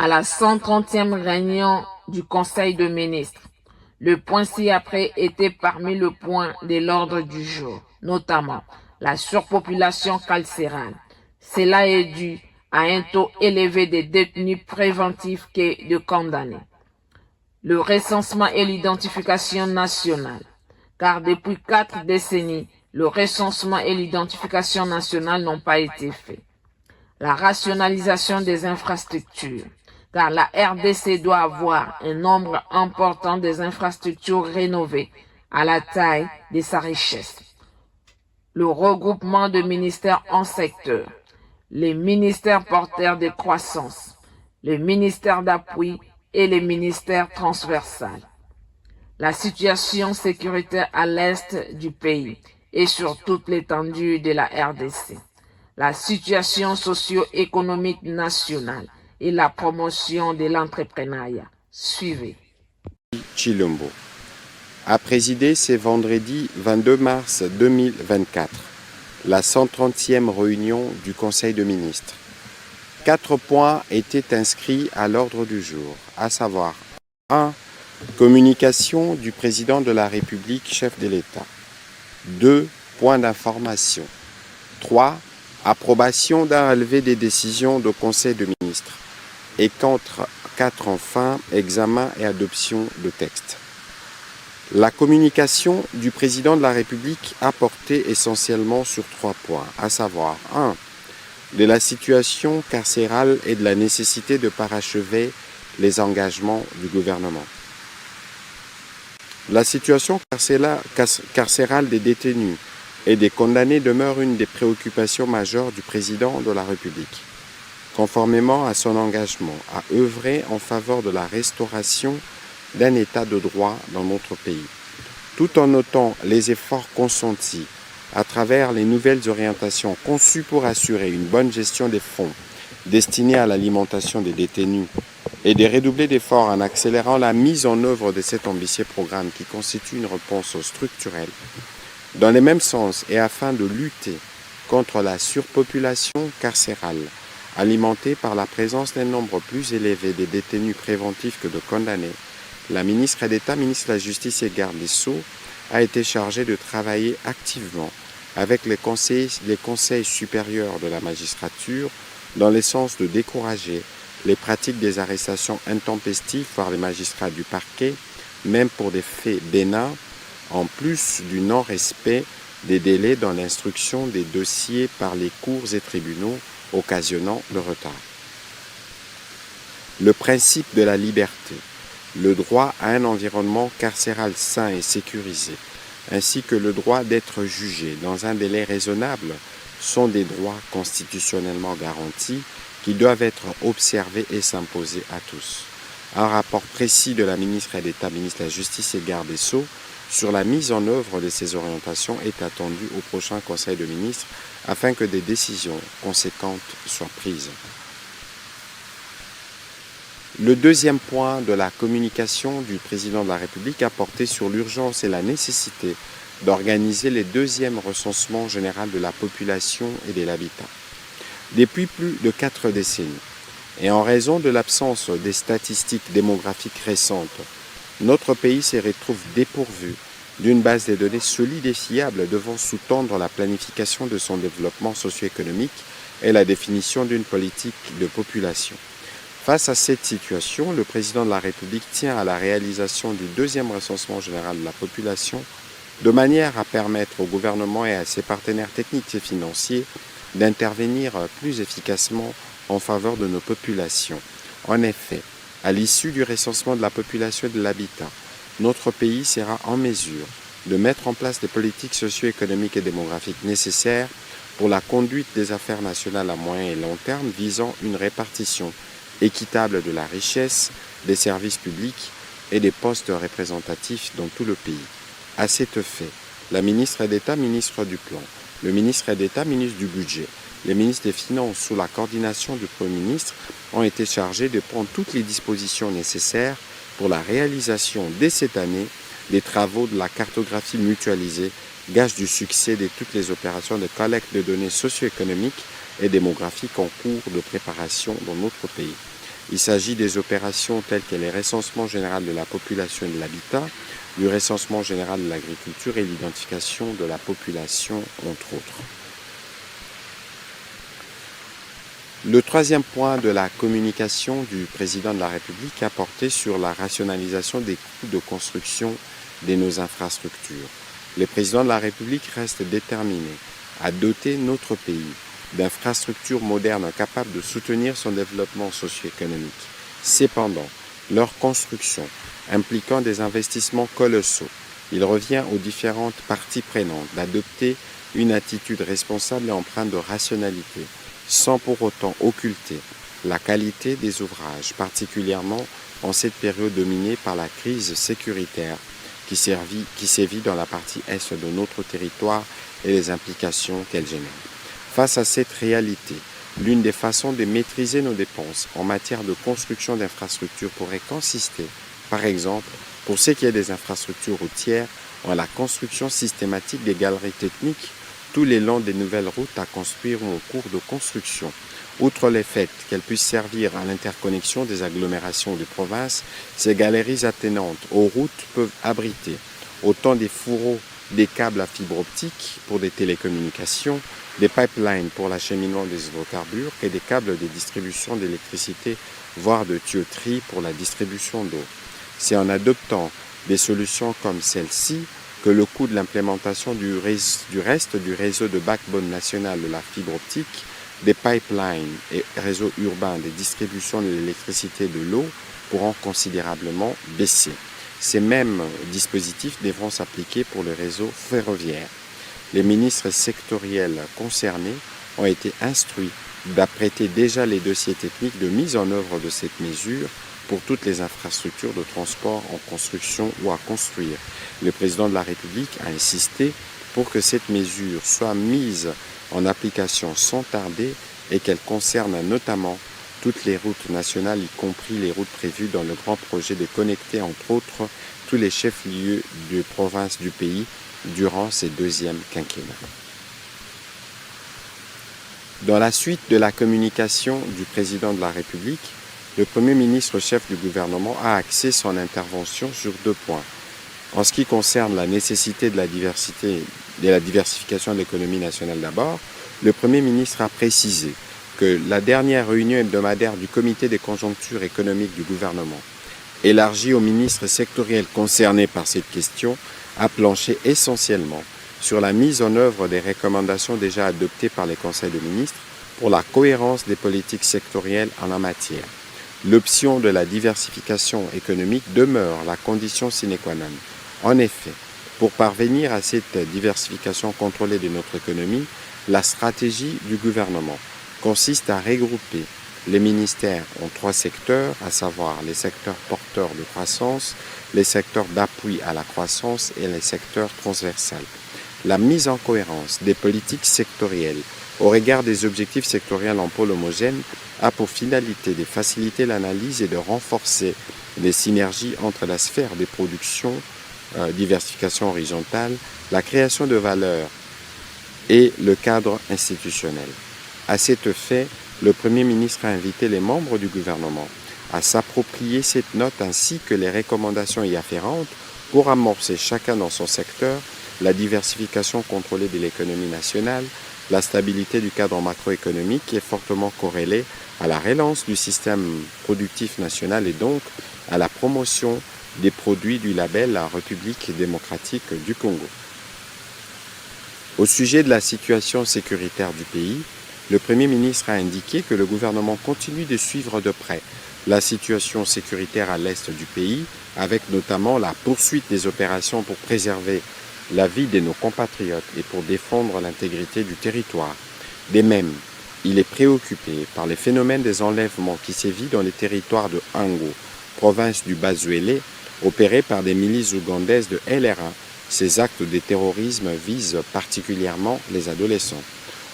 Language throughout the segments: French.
à la 130e réunion du Conseil de ministres. Le point ci-après était parmi les points de l'ordre du jour, notamment la surpopulation carcérale. Cela est dû à un taux élevé de détenus préventifs que de condamnés. Le recensement et l'identification nationale, car depuis 4 décennies, le recensement et l'identification nationale n'ont pas été faits. La rationalisation des infrastructures, car la RDC doit avoir un nombre important des infrastructures rénovées à la taille de sa richesse. Le regroupement de ministères en secteurs, les ministères porteurs de croissance, les ministères d'appui et les ministères transversaux. La situation sécuritaire à l'est du pays et sur toute l'étendue de la RDC. La situation socio-économique nationale et la promotion de l'entrepreneuriat. Suivez. Chilombo a présidé ce vendredi 22 mars 2024 la 130e réunion du Conseil de ministres. 4 points étaient inscrits à l'ordre du jour, à savoir 1. Communication du président de la République, chef de l'État. 2. Points d'information. 3. Approbation d'un relevé des décisions du Conseil de ministres. Et 4 enfin, examen et adoption de textes. La communication du président de la République a porté essentiellement sur 3 points, à savoir 1. De la situation carcérale et de la nécessité de parachever les engagements du gouvernement. La situation carcérale des détenus et des condamnés demeure une des préoccupations majeures du président de la République, conformément à son engagement à œuvrer en faveur de la restauration d'un état de droit dans notre pays, tout en notant les efforts consentis à travers les nouvelles orientations conçues pour assurer une bonne gestion des fonds destinés à l'alimentation des détenus et de redoubler d'efforts en accélérant la mise en œuvre de cet ambitieux programme qui constitue une réponse structurelle dans le même sens et afin de lutter contre la surpopulation carcérale alimentée par la présence d'un nombre plus élevé de détenus préventifs que de condamnés. La ministre d'État, ministre de la Justice et garde des Sceaux, a été chargée de travailler activement avec les conseils supérieurs de la magistrature dans le sens de décourager les pratiques des arrestations intempestives par les magistrats du parquet, même pour des faits bénins, en plus du non-respect des délais dans l'instruction des dossiers par les cours et tribunaux, occasionnant le retard. Le principe de la liberté, le droit à un environnement carcéral sain et sécurisé, ainsi que le droit d'être jugé dans un délai raisonnable sont des droits constitutionnellement garantis qui doivent être observés et s'imposer à tous. Un rapport précis de la ministre d'État, ministre de la Justice et garde des Sceaux sur la mise en œuvre de ces orientations est attendu au prochain Conseil de ministres afin que des décisions conséquentes soient prises. Le deuxième point de la communication du président de la République a porté sur l'urgence et la nécessité d'organiser le deuxième recensement général de la population et de l'habitat. Depuis plus de 4 décennies, et en raison de l'absence des statistiques démographiques récentes, notre pays se retrouve dépourvu d'une base de données solide et fiable devant sous-tendre la planification de son développement socio-économique et la définition d'une politique de population. Face à cette situation, le président de la République tient à la réalisation du deuxième recensement général de la population de manière à permettre au gouvernement et à ses partenaires techniques et financiers d'intervenir plus efficacement en faveur de nos populations. En effet, à l'issue du recensement de la population et de l'habitat, notre pays sera en mesure de mettre en place des politiques socio-économiques et démographiques nécessaires pour la conduite des affaires nationales à moyen et long terme visant une répartition équitable de la richesse, des services publics et des postes représentatifs dans tout le pays. À cet effet, la ministre d'État, ministre du Plan, le ministre d'État, ministre du Budget, les ministres des Finances sous la coordination du Premier ministre ont été chargés de prendre toutes les dispositions nécessaires pour la réalisation dès cette année des travaux de la cartographie mutualisée, gage du succès de toutes les opérations de collecte de données socio-économiques et démographiques en cours de préparation dans notre pays. Il s'agit des opérations telles que les recensements général de la population et de l'habitat, du recensement général de l'agriculture et l'identification de la population, entre autres. Le troisième point de la communication du président de la République a porté sur la rationalisation des coûts de construction de nos infrastructures. Le président de la République reste déterminé à doter notre pays d'infrastructures modernes capables de soutenir son développement socio-économique. Cependant, leur construction impliquant des investissements colossaux, il revient aux différentes parties prenantes d'adopter une attitude responsable et empreinte de rationalité, sans pour autant occulter la qualité des ouvrages, particulièrement en cette période dominée par la crise sécuritaire qui sévit dans la partie est de notre territoire et les implications qu'elle génère. Face à cette réalité, l'une des façons de maîtriser nos dépenses en matière de construction d'infrastructures pourrait consister, par exemple, pour ce qui est des infrastructures routières, en la construction systématique des galeries techniques tout le long des nouvelles routes à construire ou en cours de construction. Outre le fait qu'elles puissent servir à l'interconnexion des agglomérations de province, ces galeries attenantes aux routes peuvent abriter autant des fourreaux, des câbles à fibre optique pour des télécommunications, des pipelines pour l'acheminement des hydrocarbures et des câbles de distribution d'électricité, voire de tuyauterie pour la distribution d'eau. C'est en adoptant des solutions comme celle-ci que le coût de l'implémentation du reste du réseau de backbone national de la fibre optique, des pipelines et réseaux urbains de distribution de l'électricité et de l'eau pourront considérablement baisser. Ces mêmes dispositifs devront s'appliquer pour le réseau ferroviaire. Les ministres sectoriels concernés ont été instruits d'apprêter déjà les dossiers techniques de mise en œuvre de cette mesure pour toutes les infrastructures de transport en construction ou à construire. Le président de la République a insisté pour que cette mesure soit mise en application sans tarder et qu'elle concerne notamment toutes les routes nationales, y compris les routes prévues dans le grand projet de connecter, entre autres, tous les chefs-lieux de province du pays durant ces deuxièmes quinquennats. Dans la suite de la communication du président de la République, le Premier ministre chef du gouvernement a axé son intervention sur 2 points. En ce qui concerne la nécessité de la diversification de l'économie nationale d'abord, le Premier ministre a précisé que la dernière réunion hebdomadaire du comité des conjonctures économiques du gouvernement, élargie aux ministres sectoriels concernés par cette question, a planché essentiellement sur la mise en œuvre des recommandations déjà adoptées par les conseils de ministres pour la cohérence des politiques sectorielles en la matière. L'option de la diversification économique demeure la condition sine qua non. En effet, pour parvenir à cette diversification contrôlée de notre économie, la stratégie du gouvernement consiste à regrouper les ministères en 3 secteurs, à savoir les secteurs porteurs de croissance, les secteurs d'appui à la croissance et les secteurs transversals. La mise en cohérence des politiques sectorielles au regard des objectifs sectoriels en pôle homogène a pour finalité de faciliter l'analyse et de renforcer les synergies entre la sphère des productions, diversification horizontale, la création de valeur et le cadre institutionnel. À cet fait, le Premier ministre a invité les membres du gouvernement à s'approprier cette note ainsi que les recommandations y afférentes pour amorcer chacun dans son secteur la diversification contrôlée de l'économie nationale. La stabilité du cadre macroéconomique est fortement corrélée à la relance du système productif national et donc à la promotion des produits du label La République démocratique du Congo. Au sujet de la situation sécuritaire du pays, le Premier ministre a indiqué que le gouvernement continue de suivre de près la situation sécuritaire à l'est du pays, avec notamment la poursuite des opérations pour préserver la vie de nos compatriotes et pour défendre l'intégrité du territoire. De même, il est préoccupé par les phénomènes des enlèvements qui sévissent dans les territoires de Hango, province du Bas-Zuélé, opérés par des milices ougandaises de LRA. Ces actes de terrorisme visent particulièrement les adolescents.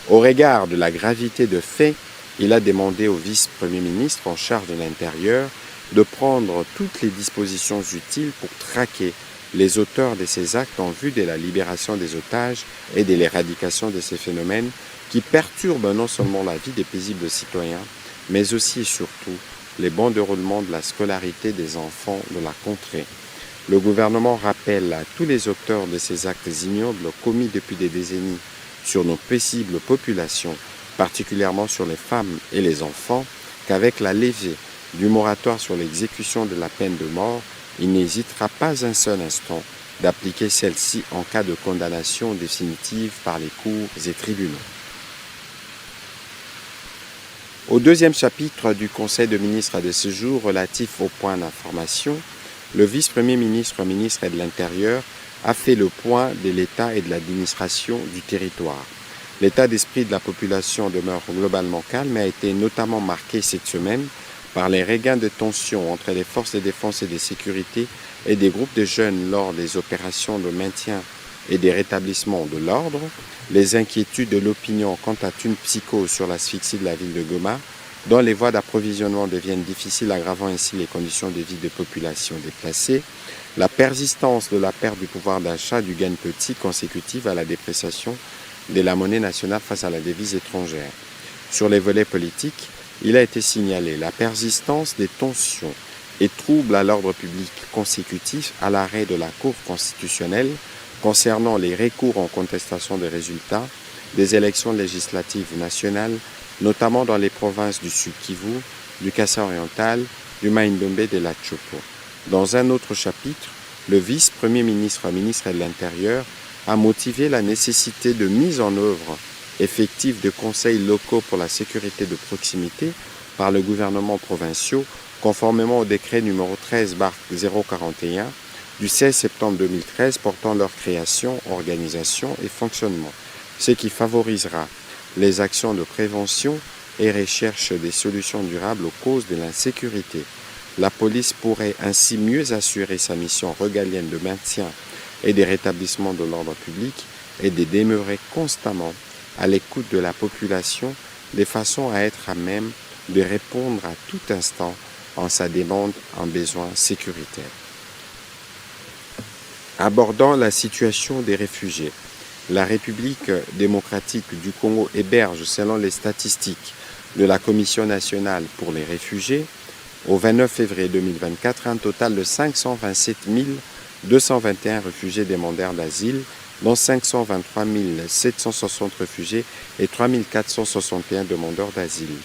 Au regard de la gravité de faits, il a demandé au vice-premier ministre en charge de l'Intérieur de prendre toutes les dispositions utiles pour traquer les auteurs de ces actes en vue de la libération des otages et de l'éradication de ces phénomènes qui perturbent non seulement la vie des paisibles citoyens, mais aussi et surtout les bons déroulements de la scolarité des enfants de la contrée. Le gouvernement rappelle à tous les auteurs de ces actes ignobles commis depuis des décennies sur nos paisibles populations, particulièrement sur les femmes et les enfants, qu'avec la levée du moratoire sur l'exécution de la peine de mort, il n'hésitera pas un seul instant d'appliquer celle-ci en cas de condamnation définitive par les cours et tribunaux. Au deuxième chapitre du Conseil de ministres de ce jour relatif au point d'information, le vice-premier ministre, ministre de l'Intérieur, a fait le point de l'état et de l'administration du territoire. L'état d'esprit de la population demeure globalement calme et a été notamment marqué cette semaine par les regains de tension entre les forces de défense et de sécurité et des groupes de jeunes lors des opérations de maintien et des rétablissements de l'ordre, les inquiétudes de l'opinion quant à une psychose sur l'asphyxie de la ville de Goma, dont les voies d'approvisionnement deviennent difficiles, aggravant ainsi les conditions de vie des populations déplacées, la persistance de la perte du pouvoir d'achat du gain petit consécutive à la dépréciation de la monnaie nationale face à la devise étrangère. Sur les volets politiques, il a été signalé la persistance des tensions et troubles à l'ordre public consécutifs à l'arrêt de la Cour constitutionnelle concernant les recours en contestation des résultats des élections législatives nationales, notamment dans les provinces du Sud-Kivu, du Kassai oriental, du Mai-Ndombe et de la Chopo. Dans un autre chapitre, le vice-premier ministre, ministre de l'Intérieur, a motivé la nécessité de mise en œuvre effective de conseils locaux pour la sécurité de proximité par le gouvernement provincial, conformément au décret numéro 13/041 du 16 septembre 2013 portant leur création, organisation et fonctionnement, ce qui favorisera les actions de prévention et recherche des solutions durables aux causes de l'insécurité. La police pourrait ainsi mieux assurer sa mission régalienne de maintien et de rétablissement de l'ordre public et de demeurer constamment à l'écoute de la population de façon à être à même de répondre à tout instant en sa demande en besoin sécuritaire. Abordant la situation des réfugiés, la République démocratique du Congo héberge, selon les statistiques de la Commission nationale pour les réfugiés, au 29 février 2024, un total de 527 221 réfugiés demandeurs d'asile, dont 523 760 réfugiés et 3 461 demandeurs d'asile.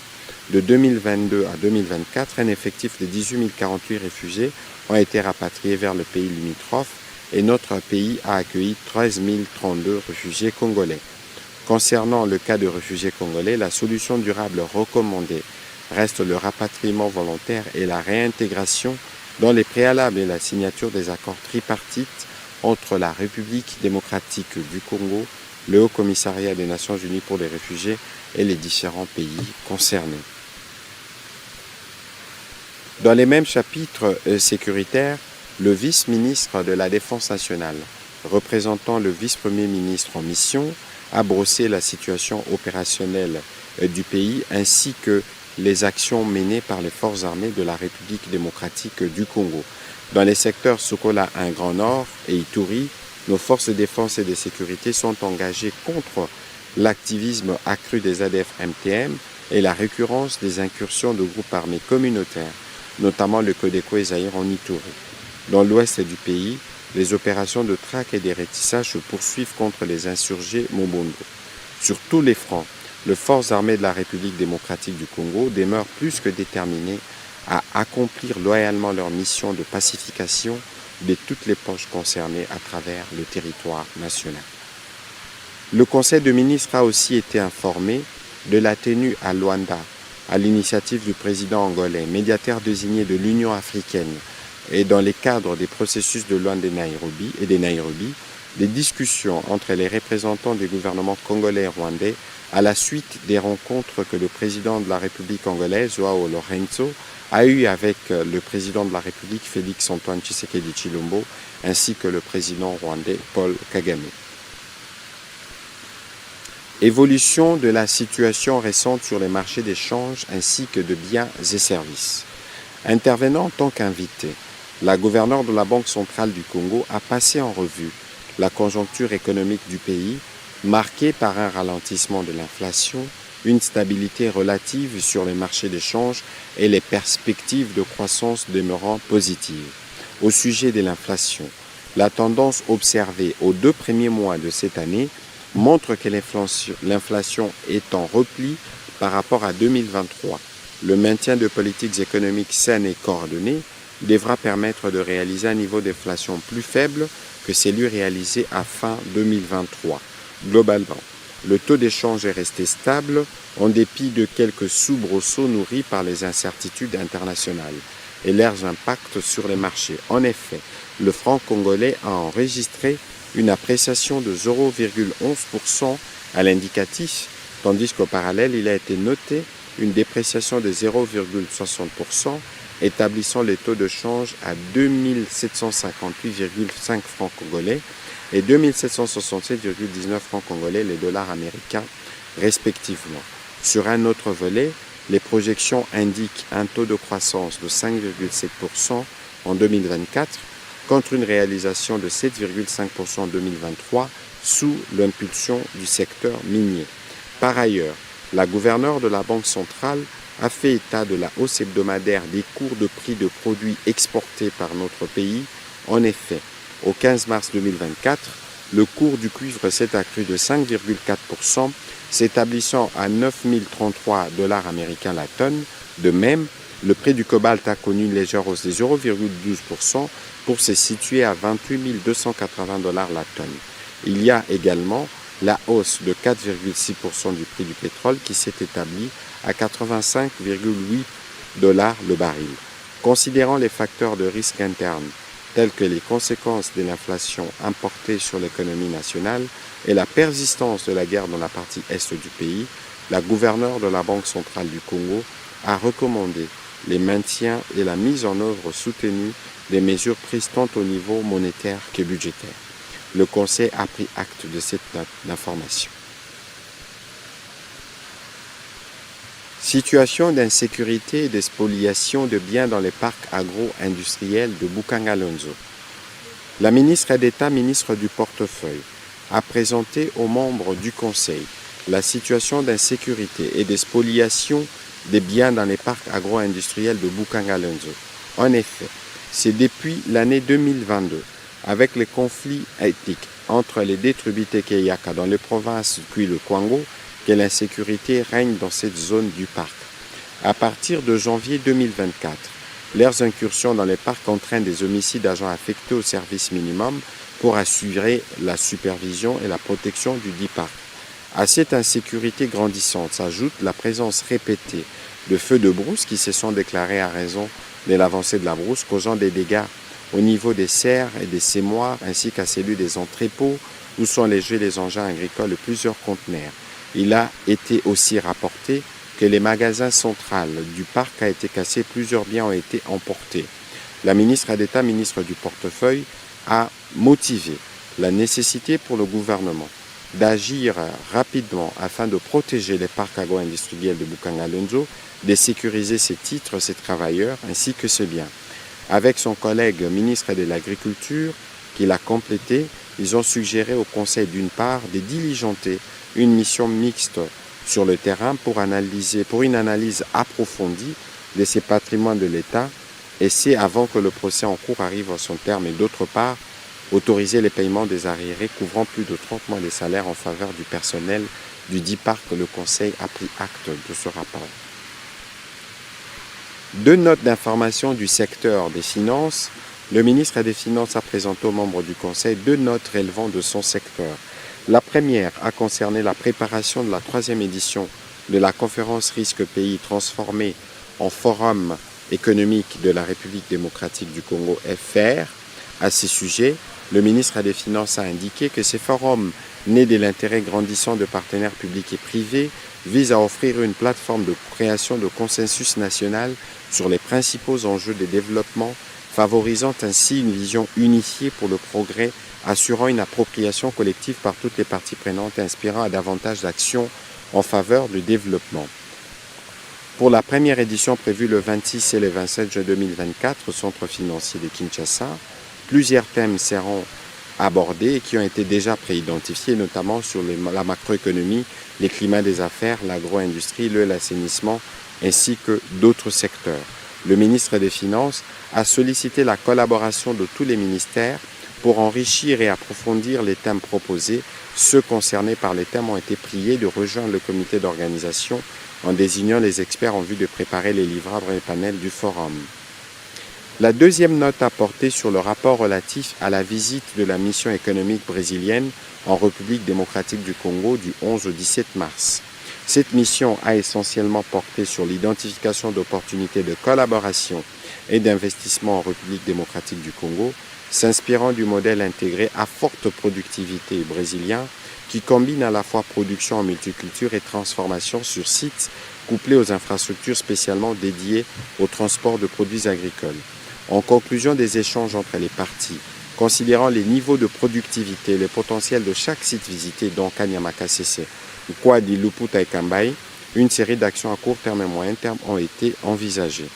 De 2022 à 2024, un effectif de 18 048 réfugiés ont été rapatriés vers le pays limitrophe et notre pays a accueilli 13 032 réfugiés congolais. Concernant le cas de réfugiés congolais, la solution durable recommandée reste le rapatriement volontaire et la réintégration dans les préalables et la signature des accords tripartites entre la République démocratique du Congo, le Haut Commissariat des Nations Unies pour les réfugiés et les différents pays concernés. Dans les mêmes chapitres sécuritaires, le vice-ministre de la Défense nationale, représentant le vice-premier ministre en mission, a brossé la situation opérationnelle du pays ainsi que les actions menées par les forces armées de la République démocratique du Congo. Dans les secteurs Sokola 1 Grand Nord et Ituri, nos forces de défense et de sécurité sont engagées contre l'activisme accru des ADF-MTM et la récurrence des incursions de groupes armés communautaires, notamment le Codeco et Zaïre en Ituri. Dans l'ouest du pays, les opérations de traque et de rétissage se poursuivent contre les insurgés Mobondo. Sur tous les fronts, les forces armées de la République démocratique du Congo demeurent plus que déterminées à accomplir loyalement leur mission de pacification de toutes les poches concernées à travers le territoire national. Le Conseil de ministres a aussi été informé de la tenue à Luanda, à l'initiative du président angolais, médiateur désigné de l'Union africaine, et dans les cadres des processus de Luanda et de Nairobi, des discussions entre les représentants des gouvernements congolais et rwandais à la suite des rencontres que le président de la République congolaise, Joao Lorenzo, a eues avec le président de la République, Félix Antoine Tshisekedi Tshilombo, ainsi que le président rwandais, Paul Kagame. Évolution de la situation récente sur les marchés d'échange ainsi que de biens et services. Intervenant en tant qu'invité, la gouverneure de la Banque centrale du Congo a passé en revue la conjoncture économique du pays, marquée par un ralentissement de l'inflation, une stabilité relative sur les marchés d'échange et les perspectives de croissance demeurant positives. Au sujet de l'inflation, la tendance observée aux 2 premiers mois de cette année montre que l'inflation est en repli par rapport à 2023. Le maintien de politiques économiques saines et coordonnées devra permettre de réaliser un niveau d'inflation plus faible que celui réalisé à fin 2023. Globalement, le taux d'échange est resté stable en dépit de quelques soubresauts nourris par les incertitudes internationales et leurs impacts sur les marchés. En effet, le franc congolais a enregistré une appréciation de 0,11% à l'indicatif, tandis qu'au parallèle, il a été noté une dépréciation de 0,60%, établissant les taux de change à 2758,5 francs congolais et 2767,19 francs congolais les dollars américains respectivement. Sur un autre volet, les projections indiquent un taux de croissance de 5,7% en 2024 contre une réalisation de 7,5% en 2023 sous l'impulsion du secteur minier. Par ailleurs, la gouverneure de la Banque centrale a fait état de la hausse hebdomadaire des cours de prix de produits exportés par notre pays. En effet, au 15 mars 2024, le cours du cuivre s'est accru de 5,4%, s'établissant à 9 033 $ américains la tonne. De même, le prix du cobalt a connu une légère hausse de 0,12% pour se situer à 28 280 $ la tonne. Il y a également la hausse de 4,6% du prix du pétrole qui s'est établi à 85,8 $ le baril. Considérant les facteurs de risque interne tels que les conséquences de l'inflation importée sur l'économie nationale et la persistance de la guerre dans la partie est du pays, la gouverneure de la Banque centrale du Congo a recommandé les maintiens et la mise en œuvre soutenue des mesures prises tant au niveau monétaire que budgétaire. Le Conseil a pris acte de cette information. Situation d'insécurité et de spoliation de biens dans les parcs agro-industriels de Bukanga-Lonzo. La ministre d'État, ministre du portefeuille, a présenté aux membres du Conseil la situation d'insécurité et de spoliation des biens dans les parcs agro-industriels de Bukanga-Lonzo. En effet, c'est depuis l'année 2022, avec les conflits ethniques entre les deux tribus Tekeyaka dans les provinces puis le Kwango, que l'insécurité règne dans cette zone du parc. À partir de janvier 2024, leurs incursions dans les parcs entraînent des homicides d'agents affectés au service minimum pour assurer la supervision et la protection du dit parc. À cette insécurité grandissante s'ajoute la présence répétée de feux de brousse qui se sont déclarés à raison de l'avancée de la brousse, causant des dégâts au niveau des serres et des sémoires ainsi qu'à celui des entrepôts où sont logés les engins agricoles et plusieurs conteneurs. Il a été aussi rapporté que les magasins centrales du parc a été cassé, plusieurs biens ont été emportés. La ministre d'État, ministre du portefeuille, a motivé la nécessité pour le gouvernement d'agir rapidement afin de protéger les parcs agro-industriels de Bukanga-Lonzo, de sécuriser ses titres, ses travailleurs ainsi que ses biens. Avec son collègue ministre de l'Agriculture, qui l'a complété, ils ont suggéré au Conseil d'une part de diligenter une mission mixte sur le terrain pour une analyse approfondie de ces patrimoines de l'État, et c'est avant que le procès en cours arrive à son terme, et d'autre part, autoriser les paiements des arriérés couvrant plus de 30 mois de salaire en faveur du personnel du dit parc. Le Conseil a pris acte de ce rapport. Deux notes d'information du secteur des finances. Le ministre des Finances a présenté aux membres du Conseil deux notes relevant de son secteur. La première a concerné la préparation de la 3e édition de la conférence Risque Pays transformée en Forum économique de la République démocratique du Congo, FR. À ce sujet, le ministre des Finances a indiqué que ces forums, nés de l'intérêt grandissant de partenaires publics et privés, visent à offrir une plateforme de création de consensus national sur les principaux enjeux de développement, favorisant ainsi une vision unifiée pour le progrès, assurant une appropriation collective par toutes les parties prenantes et inspirant à davantage d'actions en faveur du développement. Pour la première édition prévue le 26 et le 27 juin 2024 au Centre financier de Kinshasa, plusieurs thèmes seront abordés et qui ont été déjà préidentifiés, notamment sur la macroéconomie, les climats des affaires, l'agro-industrie, l'assainissement, ainsi que d'autres secteurs. Le ministre des Finances a sollicité la collaboration de tous les ministères pour enrichir et approfondir les thèmes proposés. Ceux concernés par les thèmes ont été priés de rejoindre le comité d'organisation en désignant les experts en vue de préparer les livrables et panels du forum. La deuxième note a porté sur le rapport relatif à la visite de la mission économique brésilienne en République démocratique du Congo du 11 au 17 mars. Cette mission a essentiellement porté sur l'identification d'opportunités de collaboration et d'investissement en République démocratique du Congo, s'inspirant du modèle intégré à forte productivité brésilien qui combine à la fois production en multiculture et transformation sur site, couplée aux infrastructures spécialement dédiées au transport de produits agricoles. En conclusion des échanges entre les parties, considérant les niveaux de productivité et le potentiel de chaque site visité, dont Kanyamakasese, Kwadi, Luputa et Kambai, une série d'actions à court terme et moyen terme ont été envisagées.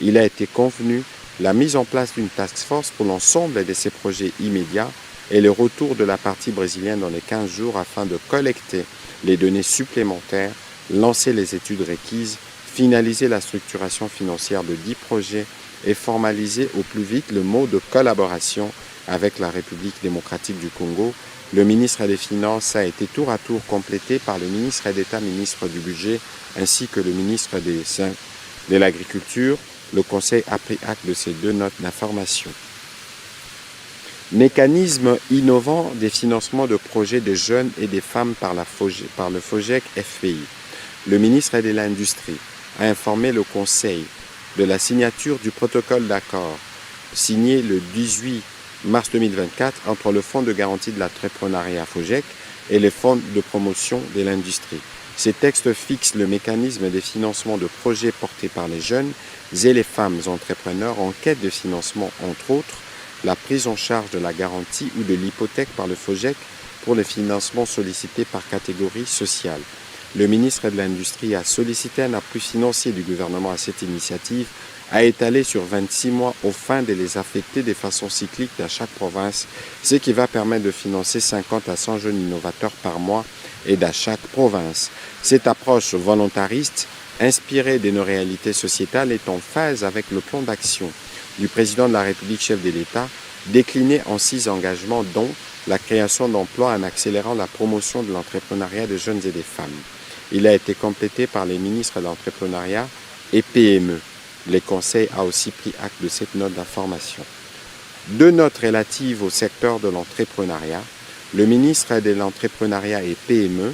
Il a été convenu la mise en place d'une task force pour l'ensemble de ces projets immédiats et le retour de la partie brésilienne dans les 15 jours afin de collecter les données supplémentaires, lancer les études requises, finaliser la structuration financière de 10 projets et formaliser au plus vite le mode de collaboration avec la République démocratique du Congo. Le ministre des Finances a été tour à tour complété par le ministre d'État, ministre du Budget, ainsi que le ministre de l'Agriculture. Le Conseil a pris acte de ces deux notes d'information. Mécanisme innovant des financements de projets de jeunes et des femmes par le FOGEC FPI. Le ministre de l'Industrie a informé le Conseil de la signature du protocole d'accord signé le 18 mars 2024 entre le Fonds de garantie de l'entrepreneuriat FOGEC et le Fonds de promotion de l'industrie. Ces textes fixent le mécanisme des financements de projets portés par les jeunes et les femmes entrepreneurs en quête de financement, entre autres, la prise en charge de la garantie ou de l'hypothèque par le FOGEC pour les financements sollicités par catégorie sociale. Le ministre de l'Industrie a sollicité un appui financier du gouvernement à cette initiative, a étalé sur 26 mois au fin de les affecter de façon cyclique dans chaque province, ce qui va permettre de financer 50 à 100 jeunes innovateurs par mois et dans chaque province. Cette approche volontariste, inspirée de nos réalités sociétales, est en phase avec le plan d'action du président de la République, chef de l'État, décliné en 6 engagements, dont la création d'emplois en accélérant la promotion de l'entrepreneuriat des jeunes et des femmes. Il a été complété par les ministres de l'entrepreneuriat et PME. Le Conseil a aussi pris acte de cette note d'information. 2 notes relatives au secteur de l'entrepreneuriat. Le ministre de l'entrepreneuriat et PME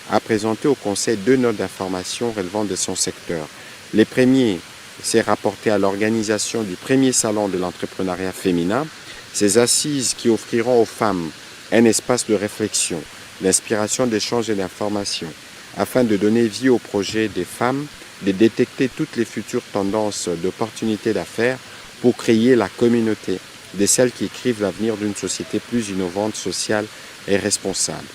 a présenté au Conseil 2 notes d'information relevant de son secteur. Les premiers s'est rapporté à l'organisation du premier salon de l'entrepreneuriat féminin, ces assises qui offriront aux femmes un espace de réflexion, d'inspiration, d'échange et d'information, afin de donner vie aux projets des femmes, de détecter toutes les futures tendances d'opportunités d'affaires pour créer la communauté de celles qui écrivent l'avenir d'une société plus innovante, sociale et responsable.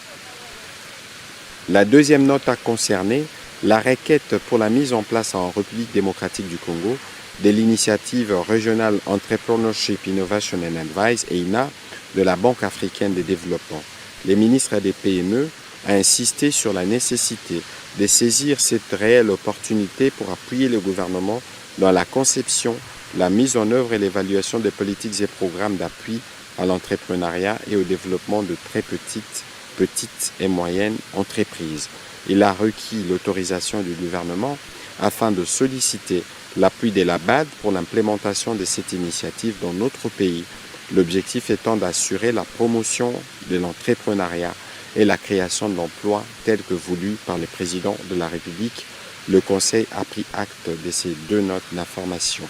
La deuxième note a concerné la requête pour la mise en place en République démocratique du Congo de l'initiative Regional Entrepreneurship Innovation and Advice, EINA, de la Banque africaine de développement. Les ministres des PME a insisté sur la nécessité de saisir cette réelle opportunité pour appuyer le gouvernement dans la conception, la mise en œuvre et l'évaluation des politiques et programmes d'appui à l'entrepreneuriat et au développement de très petites et moyennes entreprises. Il a requis l'autorisation du gouvernement afin de solliciter l'appui de la BAD pour l'implémentation de cette initiative dans notre pays, l'objectif étant d'assurer la promotion de l'entrepreneuriat et la création d'emplois tels que voulus par le président de la République. Le Conseil a pris acte de ces 2 notes d'information.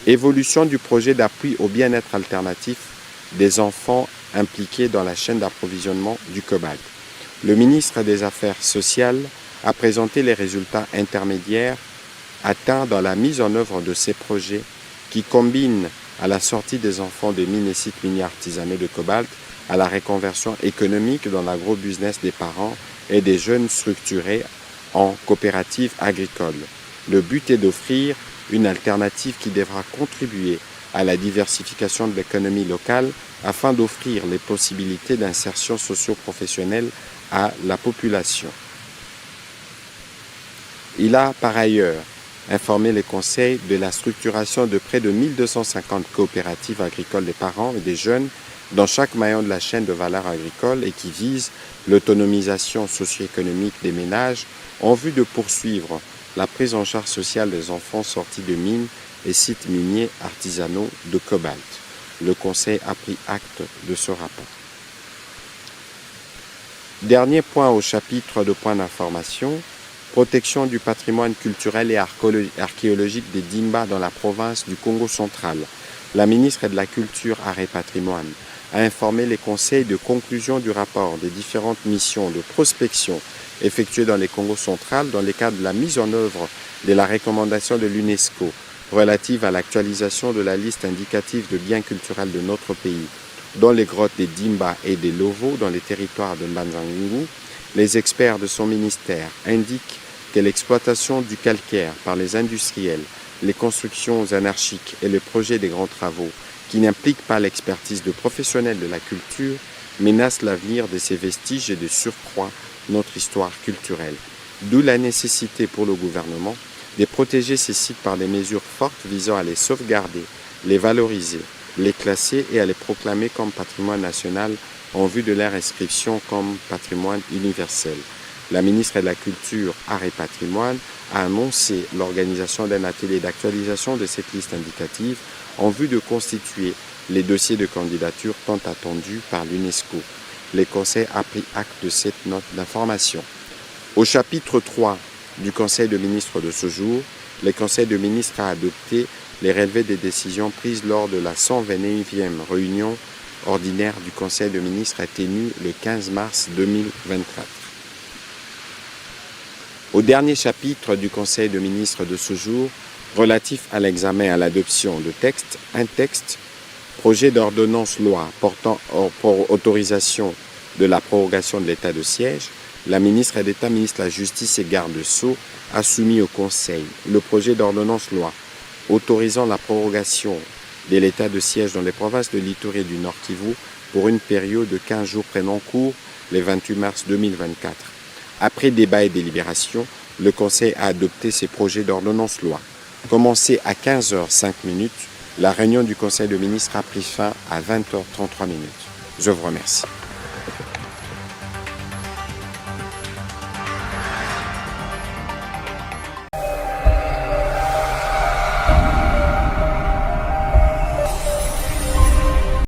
Évolution du projet d'appui au bien-être alternatif des enfants impliqués dans la chaîne d'approvisionnement du cobalt. Le ministre des Affaires sociales a présenté les résultats intermédiaires atteints dans la mise en œuvre de ces projets qui combinent à la sortie des enfants des mines et sites miniers artisanaux de cobalt, à la reconversion économique dans l'agro-business des parents et des jeunes structurés en coopératives agricoles. Le but est d'offrir une alternative qui devra contribuer à la diversification de l'économie locale afin d'offrir les possibilités d'insertion socio-professionnelle à la population. Il a par ailleurs informé les conseils de la structuration de près de 1250 coopératives agricoles des parents et des jeunes dans chaque maillon de la chaîne de valeur agricole et qui visent l'autonomisation socio-économique des ménages en vue de poursuivre la prise en charge sociale des enfants sortis de mines et sites miniers artisanaux de cobalt. Le Conseil a pris acte de ce rapport. Dernier point au chapitre de points d'information, protection du patrimoine culturel et archéologique des Dimba dans la province du Congo central. La ministre de la Culture, Arts et Patrimoine a informé les conseils de conclusion du rapport des différentes missions de prospection effectuées dans les Congos central dans le cadre de la mise en œuvre de la recommandation de l'UNESCO relative à l'actualisation de la liste indicative de biens culturels de notre pays dans les grottes des Dimba et des Lovo dans les territoires de Mbanzangungu. Les experts de son ministère indiquent que l'exploitation du calcaire par les industriels, les constructions anarchiques et les projets des grands travaux qui n'impliquent pas l'expertise de professionnels de la culture menacent l'avenir de ces vestiges et de surcroît notre histoire culturelle. D'où la nécessité pour le gouvernement de protéger ces sites par des mesures fortes visant à les sauvegarder, les valoriser, les classer et à les proclamer comme patrimoine national en vue de leur inscription comme patrimoine universel. La ministre de la Culture, Arts et Patrimoine a annoncé l'organisation d'un atelier d'actualisation de cette liste indicative en vue de constituer les dossiers de candidature tant attendus par l'UNESCO. Le Conseil a pris acte de cette note d'information. Au chapitre 3 du Conseil de ministres de ce jour, le Conseil de ministres a adopté les relevés des décisions prises lors de la 121e réunion ordinaire du Conseil de ministres tenue le 15 mars 2024. Au dernier chapitre du Conseil de ministres de ce jour, relatif à l'examen et à l'adoption de textes, un texte, projet d'ordonnance-loi portant pour autorisation de la prorogation de l'état de siège, la ministre d'État, ministre de la Justice et garde-sceaux a soumis au Conseil le projet d'ordonnance-loi autorisant la prorogation de l'état de siège dans les provinces de l'Ituri et du Nord Kivu pour une période de 15 jours prenant cours le 28 mars 2024. Après débat et délibération, le Conseil a adopté ces projets d'ordonnance-loi. Commencée à 15h05, la réunion du Conseil de ministres a pris fin à 20h33. Je vous remercie.